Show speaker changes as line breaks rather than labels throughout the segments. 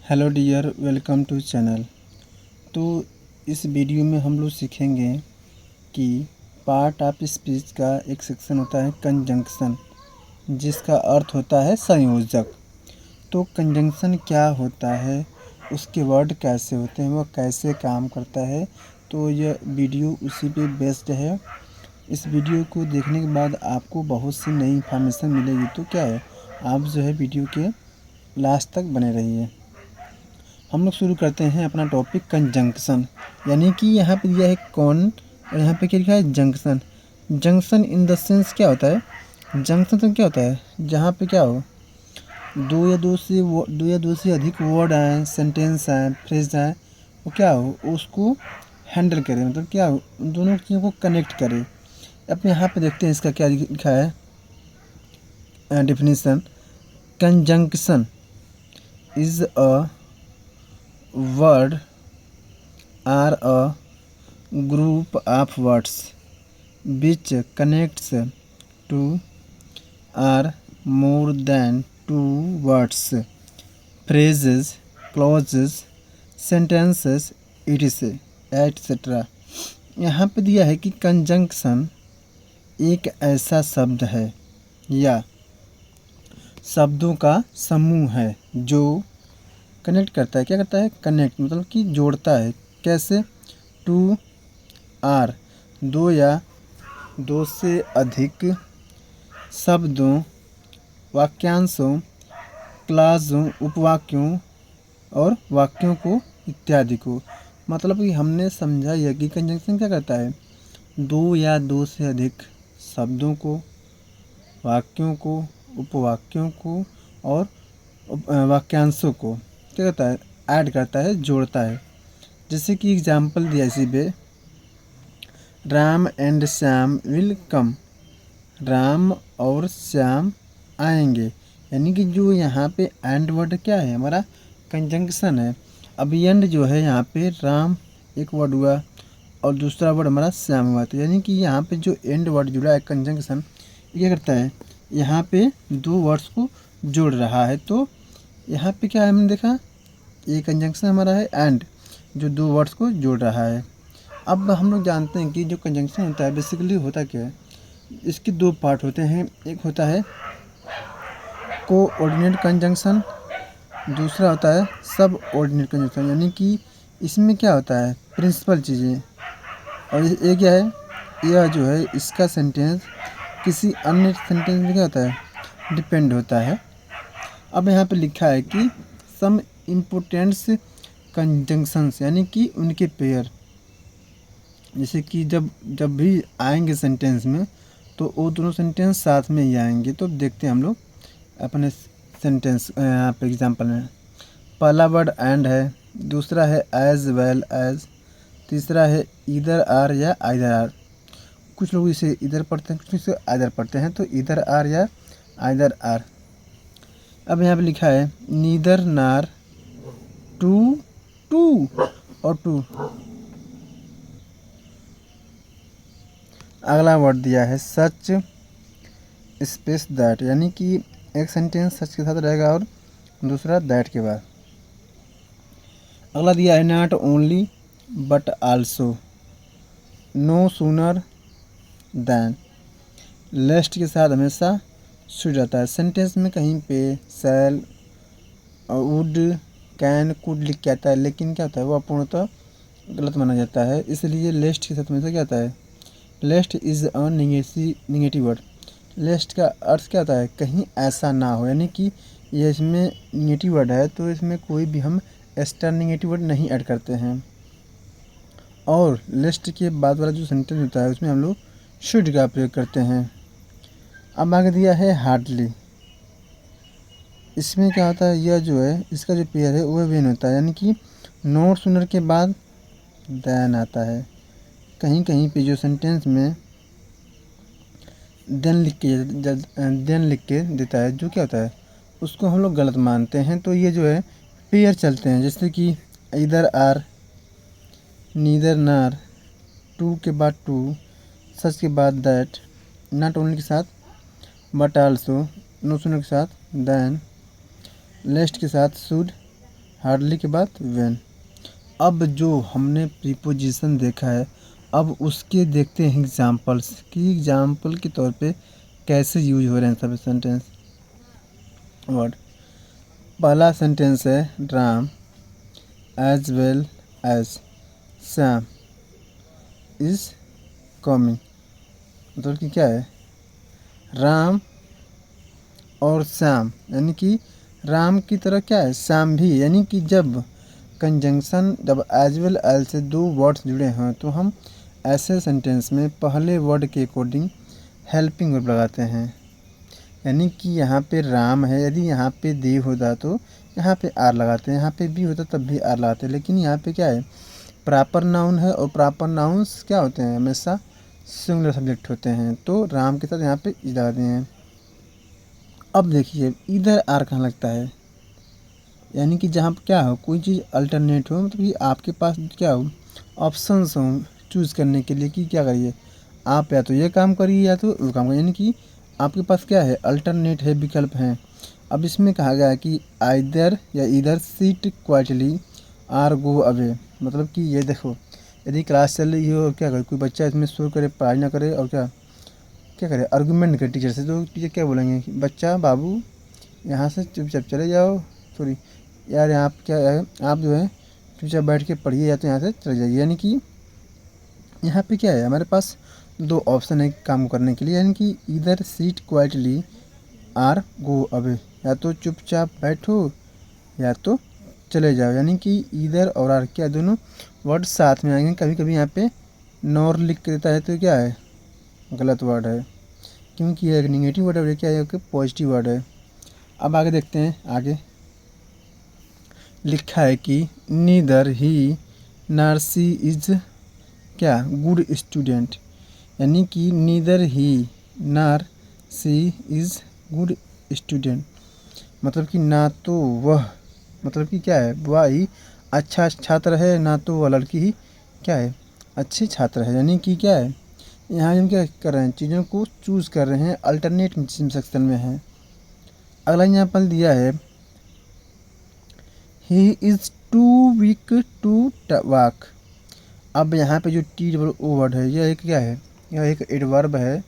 Hello dear, welcome to channel. तो इस video में हम लोग सीखेंगे कि पार्ट ऑफ स्पीच का एक सेक्शन होता है कंजंक्शन, जिसका अर्थ होता है संयोजक। तो कंजंक्शन क्या होता है, उसके वर्ड कैसे होते हैं, वह कैसे काम करता है, तो यह वीडियो उसी पे बेस्ड है। इस वीडियो को देखने के बाद आपको बहुत सी नई इन्फॉर्मेशन मिलेगी। तो क्या है, आप जो है वीडियो के लास्ट तक बने रहिए। हम लोग शुरू करते हैं अपना टॉपिक कंजंक्शन, यानी कि यहाँ पे दिया है कौन और यहाँ पे क्या लिखा है junction. Junction in the sense क्या होता है, जंक्शन तो क्या होता है जहाँ पे क्या हो दो या दो से अधिक वर्ड आए, सेंटेंस आए, फ्रेज आए, वो क्या हो उसको हैंडल करे, मतलब क्या हो उन दोनों चीज़ों को कनेक्ट करे। अब यहाँ पे देखते हैं इसका क्या लिखा है definition. Conjunction is a word or a group of words which connects two or more than two words, phrases, clauses, sentences, etc. यहाँ पे दिया है कि कंजंक्शन एक ऐसा शब्द है या शब्दों का समूह है जो कनेक्ट करता है। क्या करता है, कनेक्ट मतलब कि जोड़ता है। कैसे, टू आर दो या दो से अधिक शब्दों, वाक्यांशों, क्लासों, उपवाक्यों और वाक्यों को इत्यादि को। मतलब कि हमने समझा यह कि कंजंक्शन क्या करता है, दो या दो से अधिक शब्दों को, वाक्यों को, उपवाक्यों को और वाक्यांशों को क्या करता है, ऐड करता है, जोड़ता है। जैसे कि एग्जाम्पल दिया इसी पे, Ram and Shyam will come, Ram और श्याम आएंगे। यानी कि जो यहाँ पे एंड वर्ड क्या है, हमारा कंजंक्शन है। अब एंड जो है यहाँ पे राम एक वर्ड हुआ और दूसरा वर्ड हमारा श्याम हुआ, तो यानी कि यहाँ पे जो एंड वर्ड जुड़ा है कंजंक्शन, ये करता है यहाँ पे दो वर्ड्स को जोड़ रहा है। तो यहाँ पे क्या है, हमने देखा ये कंजंक्शन हमारा है एंड, जो दो वर्ड्स को जोड़ रहा है। अब हम लोग जानते हैं कि जो कंजंक्शन होता है बेसिकली होता क्या है, इसके दो पार्ट होते हैं। एक होता है कोऑर्डिनेट कंजंक्शन, दूसरा होता है सब ऑर्डिनेट कंजंक्शन। यानी कि इसमें क्या होता है प्रिंसिपल चीज़ें, और ये क्या है, यह जो है इसका सेंटेंस किसी अन्य सेंटेंस में क्या होता है, डिपेंड होता है। अब यहाँ पे लिखा है कि सम इम्पोर्टेंट्स कंजंक्शंस, यानी कि उनके पेयर, जैसे कि जब भी आएंगे सेंटेंस में तो वो दोनों सेंटेंस साथ में ही आएंगे। तो देखते हैं हम लोग अपने सेंटेंस यहाँ पे एग्जांपल में। पहला वर्ड एंड है, दूसरा है एज वेल एज, तीसरा है इधर आर या आइदर आर। कुछ लोग इसे इधर पढ़ते हैं, कुछ इसे आइदर पढ़ते हैं, तो इधर आर या आइदर आर। अब यहाँ पे लिखा है नीदर नार, टू टू और टू। अगला वर्ड दिया है सच स्पेस दैट, यानी कि एक सेंटेंस सच के साथ रहेगा और दूसरा दैट के बाद। अगला दिया है not only but also, no sooner than. Lest के साथ हमेशा शुरू रहता है। सेंटेंस में कहीं पे शैल और वुड, कैन, कुड लिख के आता है, लेकिन क्या होता है वो अपूर्णतः गलत माना जाता है, इसलिए लेस्ट के साथ हमेशा क्या आता है, लेस्ट इज़ अ निगेटिव वर्ड। लेस्ट का अर्थ क्या होता है, कहीं ऐसा ना हो, यानी कि ये इसमें निगेटिव वर्ड है तो इसमें कोई भी हम एक्स्ट्रा निगेटिव वर्ड नहीं ऐड करते हैं। और लेस्ट के बाद वाला जो सेंटेंस होता है उसमें हम लोग शुड का प्रयोग करते हैं। अब आगे दिया है हार्डली, इसमें क्या होता है, यह जो है इसका जो पेयर है वह वेन होता है, यानी कि नोट सुनर के बाद दैन आता है। कहीं कहीं पे जो सेंटेंस में देन लिख के देता है, जो क्या होता है उसको हम लोग गलत मानते हैं। तो ये जो है पेयर चलते हैं, जैसे कि इधर आर, नीदर नार, टू के बाद टू, सच के बाद दैट, नॉट ओनली के साथ बट आल्सो, नो सुनर के साथ दैन, लेस्ट के साथ शुड, हार्डली के बाद व्हेन। अब जो हमने प्रीपोजिशन देखा है, अब उसके देखते हैं एग्जाम्पल्स कि एग्जाम्पल के तौर पे कैसे यूज हो रहे हैं सभी सेंटेंस वर्ड। पहला सेंटेंस है Ram as well as Shyam is coming. मतलब कि क्या है, राम और श्याम, यानी कि राम की तरह क्या है श्याम भी, यानी कि जब कंजंक्शन जब एज वेल एज से दो वर्ड्स जुड़े हैं तो हम ऐसे सेंटेंस में पहले वर्ड के अकॉर्डिंग हेल्पिंग वर्ब लगाते हैं। यानी कि यहाँ पे राम है, यदि यहाँ पे देव होता तो यहाँ पे आर लगाते हैं, यहाँ पे भी होता तब भी आर लगाते हैं, लेकिन यहाँ पे क्या है प्रॉपर नाउन है और प्रॉपर नाउन्स क्या होते हैं हमेशा सिंगुलर सब्जेक्ट होते हैं, तो राम के साथ यहाँ पे ई लगाते हैं। अब देखिए इधर आर कहाँ लगता है, यानी कि जहाँ क्या हो कोई चीज़ अल्टरनेट हो, मतलब कि आपके पास क्या हो ऑप्शंस हों चूज़ करने के लिए कि क्या करिए आप, या तो ये काम करिए या तो वो काम करिए, यानी कि आपके पास क्या है अल्टरनेट है, विकल्प हैं। अब इसमें कहा गया है कि आइदर या इधर sit quietly or go away. मतलब कि ये देखो यदि क्लास चल रही हो और क्या करे कोई बच्चा इसमें शोर करे पढ़ाई ना करे और क्या क्या करे आर्गूमेंट करे टीचर से, तो टीचर क्या बोलेंगे कि बच्चा बाबू यहाँ से चुपचाप चले जाओ, सॉरी यार यहाँ क्या है आप जो है चुपचाप बैठ के पढ़िए या तो यहाँ से चले जाइए। यानी कि यहाँ पे क्या है हमारे पास दो ऑप्शन है काम करने के लिए, यानी कि इधर sit quietly or go away, या तो चुपचाप बैठो या तो चले जाओ। यानी कि इधर और आर क्या दोनों वर्ड साथ में आएंगे। कभी कभी यहाँ पे नॉर लिख के देता है तो क्या है गलत वर्ड है, क्योंकि ये एक निगेटिव वर्ड है, क्या है पॉजिटिव वर्ड है। अब आगे देखते हैं, आगे लिखा है कि neither he nor she is क्या गुड स्टूडेंट। यानी कि neither he nor she is good student, मतलब कि ना तो वह, मतलब कि क्या है वह ही अच्छा छात्र है, ना तो वह लड़की ही क्या है अच्छे छात्र है। यानी कि क्या है यहाँ हम क्या कर रहे हैं चीज़ों को चूज़ कर रहे हैं, अल्टरनेट सेक्शन में है। अगला यहाँ पर दिया है he is too weak to walk. अब यहाँ पे जो टी डबल ओ वर्ड है यह एक क्या है, यह एक एडवर्ब है,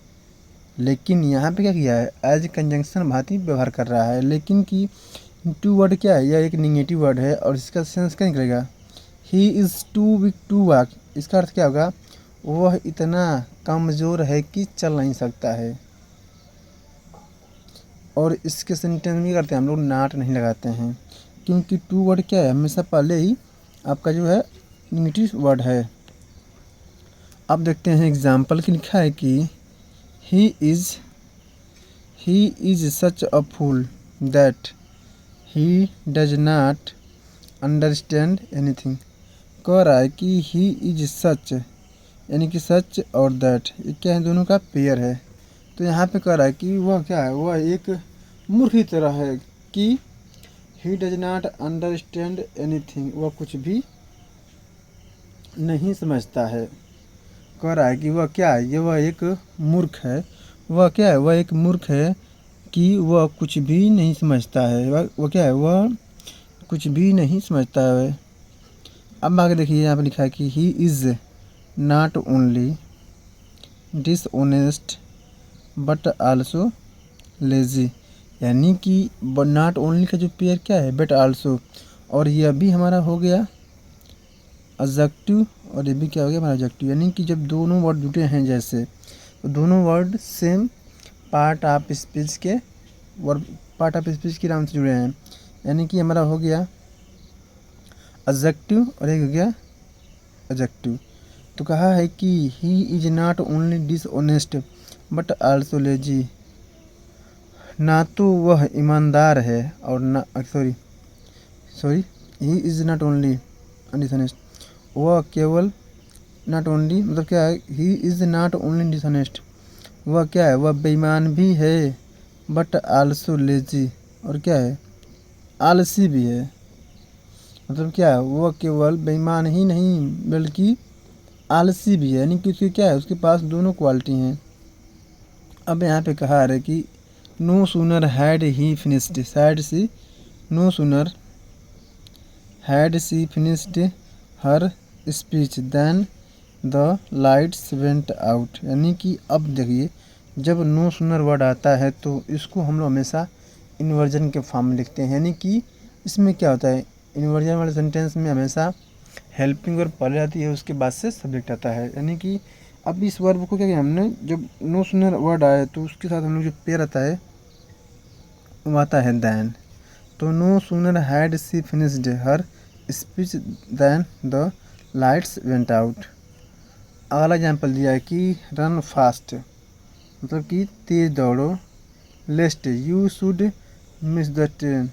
लेकिन यहाँ पे क्या किया है एज कंजंक्शन भांति व्यवहार कर रहा है, लेकिन कि टू वर्ड क्या है यह एक निगेटिव वर्ड है और इसका सेंस क्या निकलेगा he is too weak to walk. इसका अर्थ क्या होगा वह इतना कमज़ोर है कि चल नहीं सकता है। और इसके सेंटेंस में करते हैं हम लोग नाट नहीं लगाते हैं, क्योंकि टू वर्ड क्या है हमेशा पहले ही आपका जो है निगेटिव वर्ड है। अब देखते हैं एग्जाम्पल की लिखा है कि he is such a fool that he does not understand anything. कह रहा है कि ही इज सच, यानी कि सच और दैट ये क्या है दोनों का पेयर है। तो यहाँ पे कह रहा है कि वह क्या है वह एक मूर्ख की तरह है कि ही डज नॉट अंडरस्टैंड एनीथिंग, वह कुछ भी नहीं समझता है। कह रहा है कि वह क्या है ये वह एक मूर्ख है, वह क्या है वह एक मूर्ख है कि वह कुछ भी नहीं समझता है, वह क्या है वह कुछ भी नहीं समझता है। अब आगे देखिए यहाँ पे लिखा है कि he is not only dishonest but also lazy. यानी कि नॉट ओनली का जो पेयर क्या है बट आल्सो, और यह भी हमारा हो गया एडजेक्टिव और ये भी क्या हो गया हमारा एडजेक्टिव। यानी कि जब दोनों वर्ड जुटे हैं जैसे तो दोनों word same part of speech के वर्ड पार्ट ऑफ स्पीच के नाम से जुड़े हैं। यानी कि हमारा हो गया एडजेक्टिव और एक हो गया एडजेक्टिव। तो कहा है कि he is not only dishonest but also lazy. ना तो वह ईमानदार है और ना sorry he is not only dishonest, वह केवल नॉट ओनली मतलब क्या है he is not only dishonest, वह क्या है वह बेईमान भी है, बट आल्सो लेजी और क्या है आलसी भी है। मतलब क्या है वह केवल बेईमान ही नहीं बल्कि आलसी भी है, यानी कि उसकी क्या है उसके पास दोनों क्वालिटी हैं। अब यहाँ पे कहा है कि no sooner had he finished said she no sooner had she finished her speech then the lights went out. यानी कि अब देखिए, जब नो सूनर वर्ड आता है तो इसको हम लोग हमेशा इन्वर्जन के फॉर्म में लिखते हैं। यानी कि इसमें क्या होता है, इन्वर्जन वाले सेंटेंस में हमेशा हेल्पिंग वर्ब पहले आती है, उसके बाद से सब्जेक्ट आता है। यानी कि अब इस वर्ब को क्या किया हमने, जब नो सूनर वर्ड आए तो उसके साथ हम लोग जो पेयर आता है वो आता है दैन। तो no sooner had she finished her speech than the lights went out. अगला एग्जाम्पल दिया है कि रन फास्ट, मतलब कि तेज दौड़ो। Lest you should miss the train,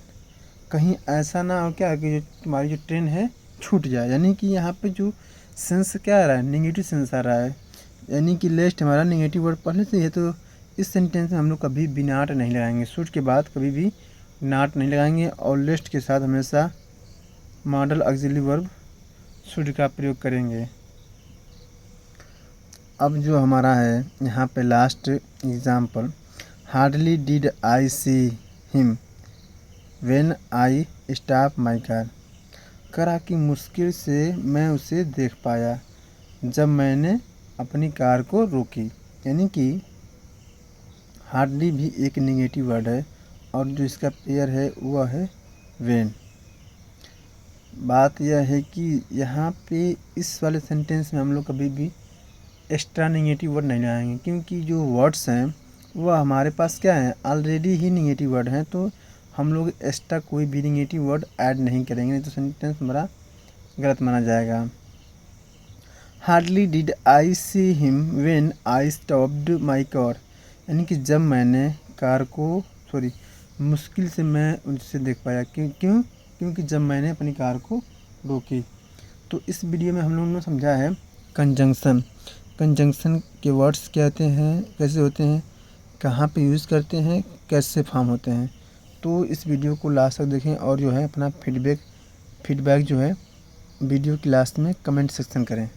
कहीं ऐसा ना हो क्या कि जो तुम्हारी जो ट्रेन है छूट जाए। यानी कि यहाँ पे जो सेंस क्या आ रहा है, निगेटिव सेंस आ रहा है। यानी कि लेस्ट हमारा निगेटिव वर्ड पहले से है, तो इस सेंटेंस में हम लोग कभी भी नॉट नहीं लगाएंगे। शुड के बाद कभी भी नॉट नहीं लगाएंगे और लेस्ट के साथ हमेशा मॉडल ऑक्सिलरी वर्ब शुड का प्रयोग करेंगे। अब जो हमारा है यहाँ पे last example, hardly did I see him when I stop my car. करा कि मुश्किल से मैं उसे देख पाया जब मैंने अपनी कार को रोकी। यानी कि हार्डली भी एक नेगेटिव वर्ड है और जो इसका पेयर है वह है व्हेन। बात यह है कि यहाँ पे इस वाले सेंटेंस में हम लोग कभी भी एक्स्ट्रा नेगेटिव वर्ड नहीं लगाएंगे, क्योंकि जो वर्ड्स हैं वह हमारे पास क्या है, ऑलरेडी ही नेगेटिव वर्ड हैं। तो हम लोग एक्स्ट्रा कोई भी नेगेटिव वर्ड ऐड नहीं करेंगे, नहीं तो सेंटेंस हमारा गलत माना जाएगा। Hardly did I see him when I stopped my car, यानी कि जब मैंने कार को मुश्किल से मैं उनसे देख पाया। क्योंकि जब मैंने अपनी कार को रोकी। तो इस वीडियो में हम लोगों ने समझा है कंजंक्शन। कंजंक्शन के वर्ड्स क्या होते हैं, कैसे होते हैं, कहाँ पे यूज़ करते हैं, कैसे फॉर्म होते हैं। तो इस वीडियो को लास्ट तक देखें और जो है अपना फीडबैक जो है वीडियो की लास्ट में कमेंट सेक्शन करें।